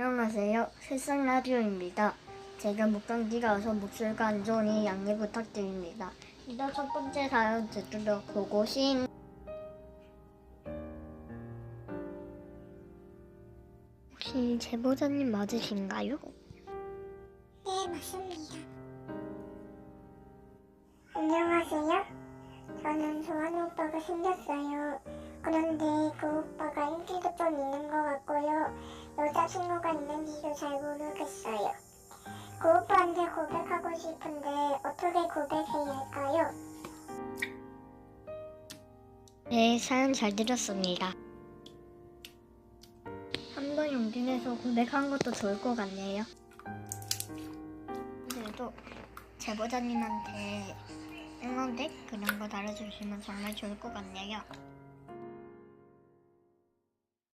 안녕하세요. 새싹 라디오입니다. 제가 목감기가 와서 목소리가 안 좋으니 양해 부탁드립니다. 일단 첫 번째 사연 제주도 고고신. 혹시 제보자님 맞으신가요? 네, 맞습니다. 안녕하세요. 저는 좋아하는 오빠가 생겼어요. 그런데 그 오빠가 인기도 좀 있는 것 같고요. 여자친구가 있는지도 잘 모르겠어요. 그 오빠한테 고백하고 싶은데 어떻게 고백해야 할까요? 네, 사연 잘 들었습니다. 한번 용기 내서 고백한 것도 좋을 것 같네요. 그래도 제보자님한테 응원댓 그런 거 달아주시면 정말 좋을 것 같네요.